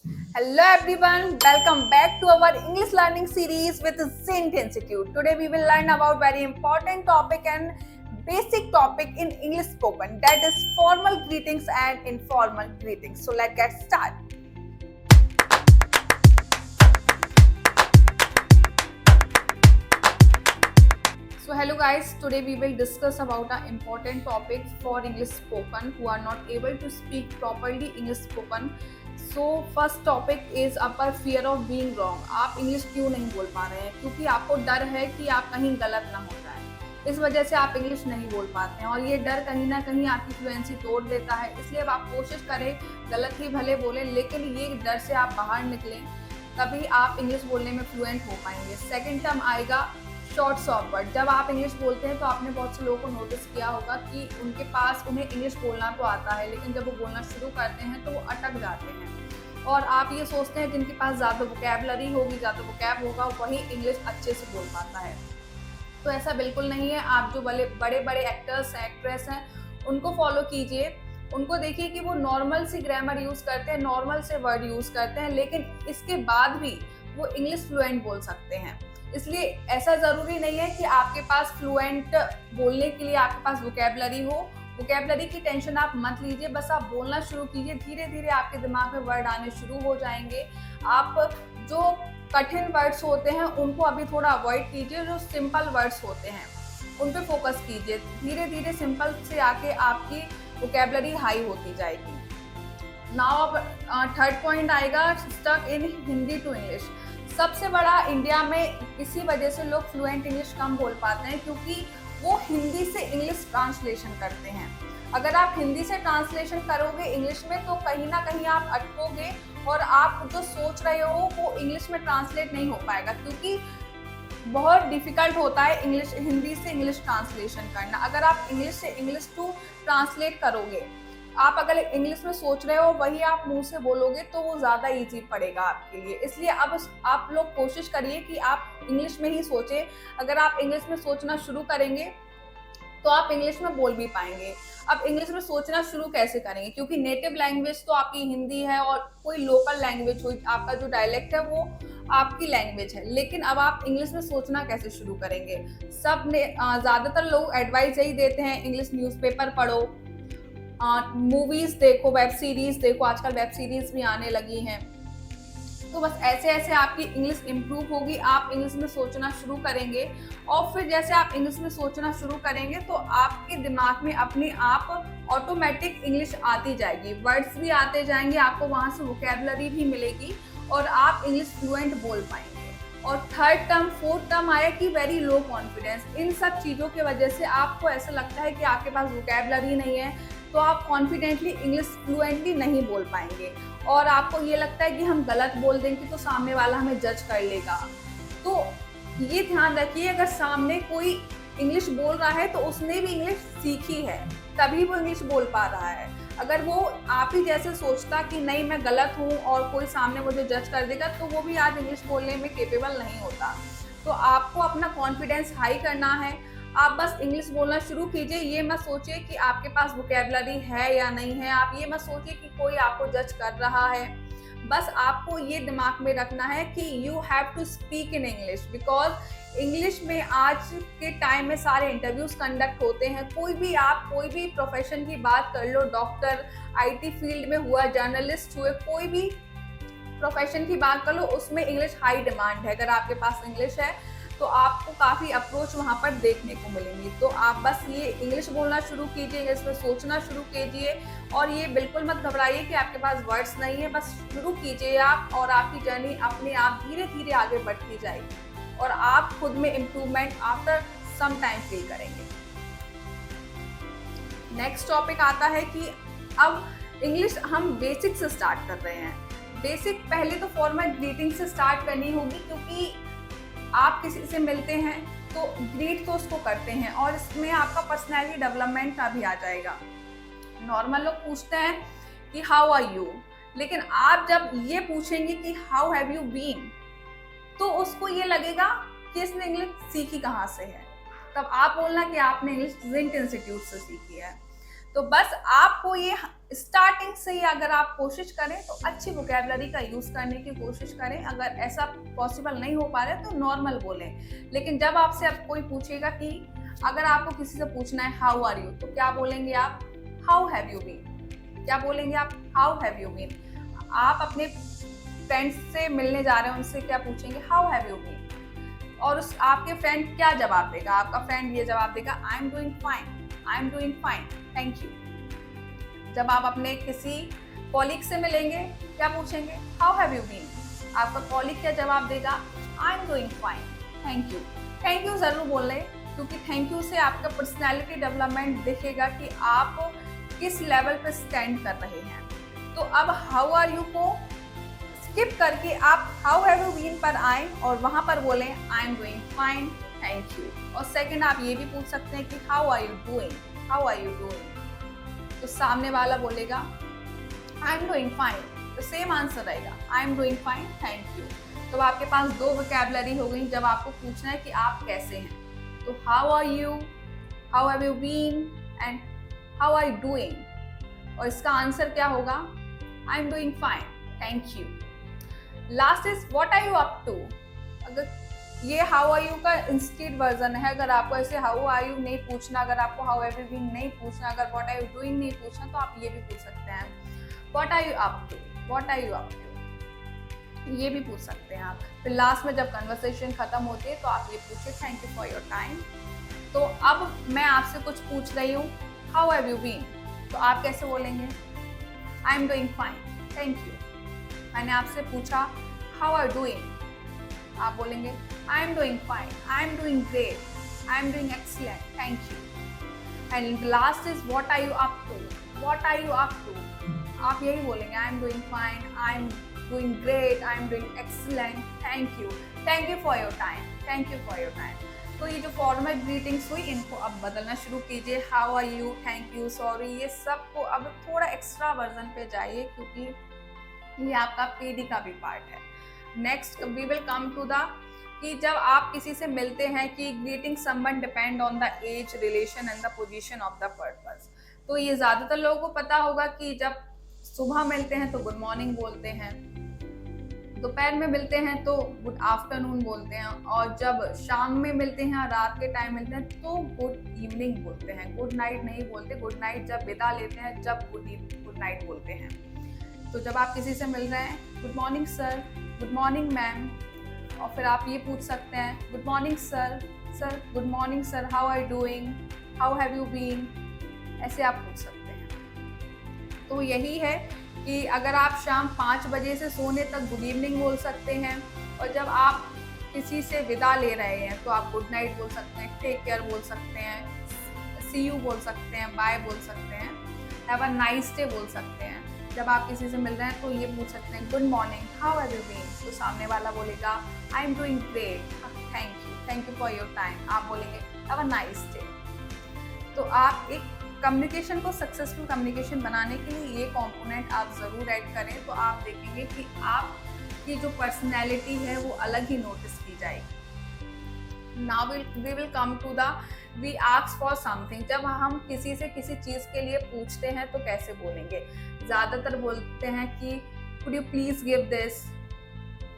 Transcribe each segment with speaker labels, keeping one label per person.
Speaker 1: Hello everyone, welcome back to our English learning series with Zint Institute. Today we will learn about very important topic and basic topic in English spoken, that is formal greetings and informal greetings. So let's get started. So hello guys, today we will discuss about an important topic for English spoken who are not able to speak properly English spoken. So first topic is upper fear of being wrong. आप English क्यों नहीं बोल पा रहे हैं? क्योंकि आपको डर है कि आप कहीं गलत ना हो जाए, इस वजह से आप इंग्लिश नहीं बोल पाते हैं और ये डर कहीं ना कहीं आपकी फ्लुएंसी तोड़ देता है. इसलिए अब आप कोशिश करें, गलत ही भले बोलें लेकिन ये डर से आप बाहर निकलें, तभी आप इंग्लिश बोलने में फ्लुएंट हो पाएंगे. सेकेंड टर्म आएगा शॉर्ट्स ऑफ वर्ड. जब आप इंग्लिश बोलते हैं तो आपने बहुत से लोगों को नोटिस किया होगा कि उनके पास उन्हें इंग्लिश बोलना तो आता है लेकिन जब वो बोलना शुरू करते हैं तो वो अटक जाते हैं और आप ये सोचते हैं जिनके पास ज़्यादा वोकैबलरी होगी, ज़्यादा वोकैब होगा, वही इंग्लिश अच्छे से बोल पाता है. तो ऐसा बिल्कुल नहीं है. आप जो बड़े बड़े एक्टर्स हैं, एक्ट्रेस हैं, उनको फॉलो कीजिए. उनको देखिए कि वो नॉर्मल सी ग्रामर यूज़ करते हैं, नॉर्मल से वर्ड यूज़ करते हैं, लेकिन इसके बाद भी वो इंग्लिश फ्लुएंट बोल सकते हैं. इसलिए ऐसा ज़रूरी नहीं है कि आपके पास फ्लुएंट बोलने के लिए आपके पास वोकैबलरी हो. वोकैबलरी की टेंशन आप मत लीजिए, बस आप बोलना शुरू कीजिए. धीरे धीरे आपके दिमाग में वर्ड आने शुरू हो जाएंगे. आप जो कठिन वर्ड्स होते हैं उनको अभी थोड़ा अवॉइड कीजिए, जो सिंपल वर्ड्स होते हैं उन पे फोकस कीजिए. धीरे धीरे सिंपल से आके आपकी वोकैबलरी हाई होती जाएगी. नाउ अब थर्ड पॉइंट आएगा stuck in Hindi to English. सबसे बड़ा इंडिया में इसी वजह से लोग फ्लुएंट इंग्लिश कम बोल पाते हैं क्योंकि वो हिंदी से इंग्लिश ट्रांसलेशन करते हैं. अगर आप हिंदी से ट्रांसलेशन करोगे इंग्लिश में तो कहीं ना कहीं आप अटकोगे और आप जो सोच रहे हो वो इंग्लिश में ट्रांसलेट नहीं हो पाएगा क्योंकि बहुत डिफिकल्ट होता है इंग्लिश हिंदी से इंग्लिश ट्रांसलेशन करना. अगर आप इंग्लिश से इंग्लिश टू ट्रांसलेट करोगे, आप अगर इंग्लिश में सोच रहे हो वही आप मुंह से बोलोगे तो वो ज़्यादा इजी पड़ेगा आपके लिए. इसलिए अब आप लोग कोशिश करिए कि आप इंग्लिश में ही सोचें. अगर आप इंग्लिश में सोचना शुरू करेंगे तो आप इंग्लिश में बोल भी पाएंगे. अब इंग्लिश में सोचना शुरू कैसे करेंगे? क्योंकि नेटिव लैंग्वेज तो आपकी हिंदी है और कोई लोकल लैंग्वेज हो, आपका जो डायलेक्ट है वो आपकी लैंग्वेज है, लेकिन अब आप इंग्लिश में सोचना कैसे शुरू करेंगे? ज़्यादातर लोग एडवाइस यही देते हैं, इंग्लिश न्यूज़पेपर पढ़ो, मूवीज देखो, वेब सीरीज देखो. आजकल वेब सीरीज भी आने लगी हैं. तो बस ऐसे ऐसे आपकी इंग्लिश इम्प्रूव होगी. आप इंग्लिश में सोचना शुरू करेंगे और फिर जैसे आप इंग्लिश में सोचना शुरू करेंगे तो आपके दिमाग में अपने आप ऑटोमेटिक इंग्लिश आती जाएगी, वर्ड्स भी आते जाएंगे, आपको वहाँ से वोकैबलरी भी मिलेगी और आप इंग्लिश फ्लुएंट बोल पाएंगे. और थर्ड टर्म फोर्थ टर्म आया कि वेरी लो कॉन्फिडेंस. इन सब चीज़ों की वजह से आपको ऐसा लगता है कि आपके पास वोकैबलरी नहीं है तो आप कॉन्फिडेंटली इंग्लिश फ्लुएंटली नहीं बोल पाएंगे और आपको ये लगता है कि हम गलत बोल देंगे तो सामने वाला हमें जज कर लेगा. तो ये ध्यान रखिए, अगर सामने कोई इंग्लिश बोल रहा है तो उसने भी इंग्लिश सीखी है तभी वो इंग्लिश बोल पा रहा है. अगर वो आप ही जैसे सोचता कि नहीं मैं गलत हूँ और कोई सामने मुझे जज कर देगा तो वो भी आज इंग्लिश बोलने में केपेबल नहीं होता. तो आपको अपना कॉन्फिडेंस हाई करना है. आप बस इंग्लिश बोलना शुरू कीजिए. ये मत सोचिए कि आपके पास वोकैबलरी है या नहीं है. आप ये मत सोचिए कि कोई आपको जज कर रहा है. बस आपको ये दिमाग में रखना है कि you have to speak in English because English में आज के टाइम में सारे इंटरव्यूज कंडक्ट होते हैं. आप कोई भी प्रोफेशन की बात कर लो, डॉक्टर, आईटी फील्ड में हुआ, जर्नलिस्ट हुए, कोई भी प्रोफेशन की बात कर लो, उसमें इंग्लिश हाई डिमांड है. अगर आपके पास इंग्लिश है तो आपको काफ़ी अप्रोच वहाँ पर देखने को मिलेंगी. तो आप बस ये इंग्लिश बोलना शुरू कीजिए, इंग्लिश में सोचना शुरू कीजिए और ये बिल्कुल मत घबराइए कि आपके पास वर्ड्स नहीं है. बस शुरू कीजिए आप और आपकी जर्नी अपने आप धीरे धीरे आगे बढ़ती जाएगी और आप खुद में improvement after some time feel करेंगे. नेक्स्ट टॉपिक आता है कि अब इंग्लिश हम बेसिक से स्टार्ट कर रहे हैं. बेसिक पहले तो फॉर्मल ग्रीटिंग से स्टार्ट करनी होगी क्योंकि आप किसी से मिलते हैं तो ग्रीट तो उसको करते हैं और इसमें आपका पर्सनैलिटी डेवलपमेंट का भी आ जाएगा. नॉर्मल लोग पूछते हैं कि हाउ आर यू, लेकिन आप जब ये पूछेंगे कि हाउ हैव यू बीन तो उसको ये लगेगा कि इसने इंग्लिश सीखी कहाँ से है. तब आप बोलना कि आपने इंग्लिश जिंट इंस्टीट्यूट से सीखी है. तो बस आपको ये स्टार्टिंग से ही अगर आप कोशिश करें तो अच्छी वोकेबलरी का यूज़ करने की कोशिश करें। अगर ऐसा पॉसिबल नहीं हो पा रहा है तो नॉर्मल बोलें। लेकिन जब आपसे अब कोई पूछेगा कि अगर आपको किसी से पूछना है हाउ आर यू, तो क्या बोलेंगे आप? How have you been. क्या बोलेंगे आप? How have you been. आप अपने फ्रेंड्स से मिलने जा रहे हैं, उनसे क्या पूछेंगे? How have you been. और उस आपके फ्रेंड क्या जवाब देगा? आपका फ्रेंड ये जवाब देगा, I am doing fine, I am doing fine, thank you. जब आप अपने किसी कॉलीग से मिलेंगे, क्या पूछेंगे? How have you been. आपका कॉलीग क्या जवाब देगा? I am doing fine, thank you. Thank you जरूर बोलें, क्योंकि थैंक यू से आपका पर्सनैलिटी डेवलपमेंट दिखेगा कि आप किस लेवल पे स्टैंड कर रहे हैं। तो अब हाउ आर यू को स्किप करके आप हाउ हैव यू बीन पर आए और वहां पर बोलें I am doing fine, thank you. और सेकंड आप ये भी पूछ सकते हैं कि how are you doing, how are you doing. तो सामने वाला बोलेगा आई एम डूइंग फाइन, तो सेम आंसर रहेगा, I am doing fine, thank you. तो आपके पास दो वोकैबुलरी हो गई जब आपको पूछना है कि आप कैसे हैं। तो how are you, how have you been and how are you doing. और इसका आंसर क्या होगा? I am doing fine, thank you. Last is what are you up to. अगर ये हाउ आर यू का इंस्टेड वर्जन है, अगर आपको ऐसे हाउ आर यू नहीं पूछना, अगर आपको हाउ हैव यू बीन नहीं पूछना, अगर व्हाट आर यू डूइंग नहीं पूछना, तो आप ये भी पूछ सकते हैं what are you up to, what are you up to, ये भी पूछ सकते हैं आप। फिर लास्ट में जब कन्वर्सेशन खत्म होती है तो आप ये पूछिए thank you for your time. तो अब मैं आपसे कुछ पूछ रही हूँ, हाउ हैव यू बीन, तो आप कैसे बोलेंगे? I am doing fine, thank you. मैंने आपसे पूछा हाउ आर डूइंग, आप बोलेंगे I am doing fine, I am doing great, I am doing excellent, thank you. And last is what are you up to, what are you up to, आप यही बोलेंगे I am doing fine, I am doing great, I am doing excellent, thank you for your time, thank you for your time. तो ये जो formal greetings हुई इनको अब बदलना शुरू कीजिए। How are you, thank you, sorry, ये सब को अब थोड़ा एक्स्ट्रा वर्जन पे जाइए, क्योंकि ये आपका पीडी का भी पार्ट है। Next we will come to the कि जब आप किसी से मिलते हैं कि greeting someone depend on the age, relation and the position of the purpose. तो ये ज़्यादातर लोगों को पता होगा कि जब सुबह मिलते हैं तो गुड मॉर्निंग बोलते हैं, दोपहर में मिलते हैं तो गुड आफ्टरनून बोलते हैं, और जब शाम में मिलते हैं, रात के टाइम मिलते हैं तो गुड इवनिंग बोलते हैं, गुड नाइट नहीं बोलते। गुड नाइट जब विदा लेते हैं, जब गुड नाइट बोलते हैं। तो जब आप किसी से मिल रहे हैं, good morning sir, good morning ma'am, और फिर आप ये पूछ सकते हैं good morning sir, sir good morning sir, how are you doing, how have you been, ऐसे आप पूछ सकते हैं। तो यही है कि अगर आप शाम 5 बजे से सोने तक गुड इवनिंग बोल सकते हैं, और जब आप किसी से विदा ले रहे हैं तो आप गुड नाइट बोल सकते हैं, टेक केयर बोल सकते हैं, सी यू बोल सकते हैं, बाय बोल सकते हैं, हैव अ नाइस डे बोल सकते हैं। जब आप किसी से मिल रहे हैं तो ये पूछ सकते हैं good morning, how have you been, तो सामने वाला बोलेगा I am doing great, thank you for your time, आप बोलेंगे हैव अ नाइस डे। तो आप एक कम्युनिकेशन को सक्सेसफुल कम्युनिकेशन बनाने के लिए ये कंपोनेंट आप ज़रूर ऐड करें, तो आप देखेंगे कि आपकी जो पर्सनैलिटी है वो अलग ही नोटिस की जाएगी। Now we will come to the we ask for something. जब हम किसी से किसी चीज़ के लिए पूछते हैं तो कैसे बोलेंगे? ज़्यादातर बोलते हैं कि could you please give this,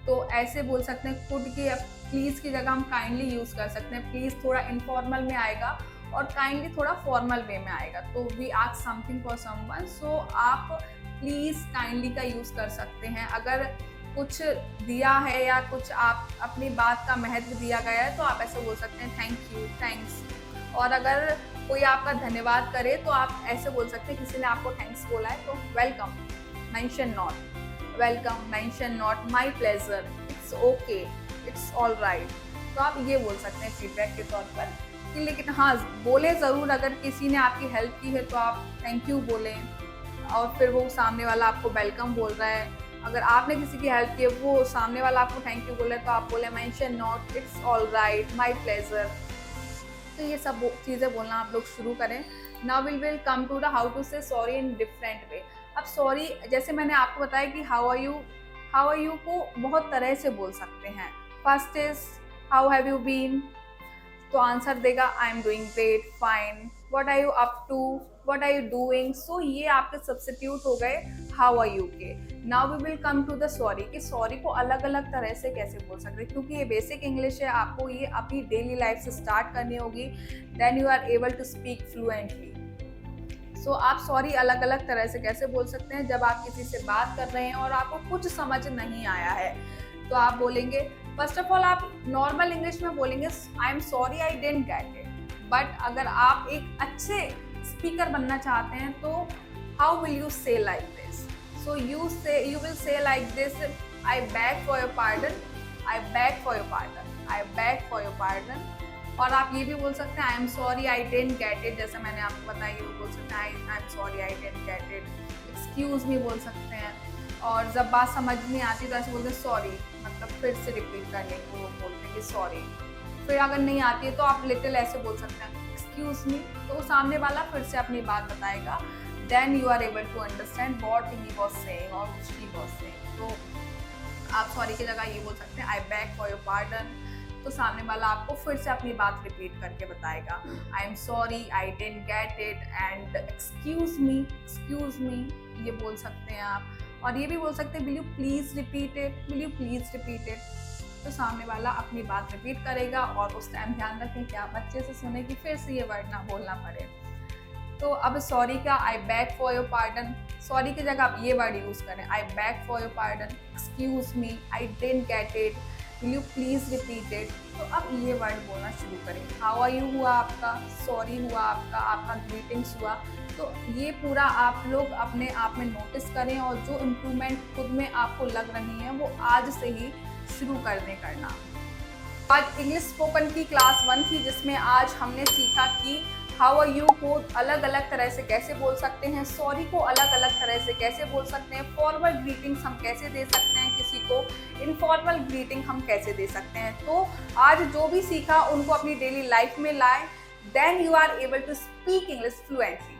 Speaker 1: तो ऐसे बोल सकते हैं कुड की प्लीज़ की जगह हम काइंडली यूज़ कर सकते हैं। प्लीज़ थोड़ा इनफॉर्मल में आएगा और काइंडली थोड़ा फॉर्मल वे में आएगा। तो we ask something for someone, so आप प्लीज़ काइंडली का यूज़ कर सकते हैं। अगर कुछ दिया है या कुछ आप अपनी बात का महत्व दिया गया है तो आप ऐसे बोल सकते हैं थैंक यू, थैंक्स। और अगर कोई आपका धन्यवाद करे तो आप ऐसे बोल सकते हैं, किसी ने आपको थैंक्स बोला है तो welcome, mention not, welcome, mention not, my pleasure, it's okay, it's all right. तो आप ये बोल सकते हैं फीडबैक के तौर पर कि, लेकिन हाँ बोले ज़रूर, अगर किसी ने आपकी हेल्प की है तो आप थैंक यू बोलें, और फिर वो सामने वाला आपको वेलकम बोल रहा है। अगर आपने किसी की हेल्प की है, वो सामने वाला आपको थैंक यू बोल रहा है, तो आप बोले mention not, it's all right, my pleasure. तो ये सब चीज़ें बोलना आप लोग शुरू करें। Now we will come to the how to say sorry in different way. अब सॉरी, जैसे मैंने आपको बताया कि हाउ आर यू को बहुत तरह से बोल सकते हैं। First is how have you been, तो आंसर देगा I am doing great, fine. What are you up to, what are you doing. So ये आपके सब्स्टिट्यूट हो गए हाउ आर यू के। Now we will come to the sorry, कि sorry को अलग अलग तरह से कैसे बोल सकते हैं, क्योंकि ये बेसिक इंग्लिश है, आपको ये अपनी डेली लाइफ से स्टार्ट करनी होगी, then you are able to speak fluently. So आप सॉरी अलग अलग तरह से कैसे बोल सकते हैं, जब आप किसी से बात कर रहे हैं और आपको कुछ समझ नहीं आया है तो आप बोलेंगे, फर्स्ट ऑफ ऑल आप नॉर्मल इंग्लिश में बोलेंगे I am sorry I didn't get it. But अगर आप एक अच्छे स्पीकर बनना चाहते हैं तो हाउ विल यू से like this. So you will say like this, I beg for your pardon, I beg for your pardon, I beg for your pardon. और आप ये भी बोल सकते हैं I am sorry I didn't get it, जैसे मैंने आपको बताया ये बोल सकते हैं I am sorry I didn't get it. Excuse me बोल सकते हैं, और जब बात समझ नहीं आती तो ऐसे बोलते हैं सॉरी, मतलब फिर से रिपीट करने को बोलते हैं कि सॉरी। फिर अगर नहीं आती है तो आप लिटिल ऐसे बोल सकते हैं एक्सक्यूज मी, तो सामने वाला फिर से अपनी बात बताएगा, then you are able to understand what he was saying और व्हिच ही वाज सेइंग। तो आप सॉरी की जगह ये बोल सकते हैं I beg for your pardon, तो सामने वाला आपको फिर से अपनी बात रिपीट करके बताएगा, I am sorry I didn't get it and excuse me ये बोल सकते हैं आप। और ये भी बोल सकते हैं will you please repeat it, will you please repeat it, तो सामने वाला अपनी बात रिपीट करेगा। और उस टाइम ध्यान रखें कि आप अच्छे से सुने कि फिर से ये वर्ड ना बोलना पड़े। तो अब सॉरी का आई beg for your pardon, sorry की जगह आप ये वर्ड यूज करें, आई beg for your pardon, excuse me, I didn't get it, will you please repeat it. तो अब ये वर्ड बोलना शुरू करें। हाउ आर यू हुआ आपका, सॉरी हुआ आपका, आपका ग्रीटिंग्स हुआ। तो ये पूरा आप लोग अपने आप में नोटिस करें, और जो इम्प्रूवमेंट खुद में आपको लग रही है वो आज से ही शुरू कर दें करना। आज इंग्लिश स्पोकन की क्लास 1 थी, जिसमें आज हमने सीखा कि हाउ आर यू को अलग अलग तरह से कैसे बोल सकते हैं, सॉरी को अलग अलग तरह से कैसे बोल सकते हैं, फॉर्मल ग्रीटिंग्स हम कैसे दे सकते हैं किसी को, इनफॉर्मल ग्रीटिंग हम कैसे दे सकते हैं। तो आज जो भी सीखा उनको अपनी डेली लाइफ में लाएं, then you are able to speak English fluently.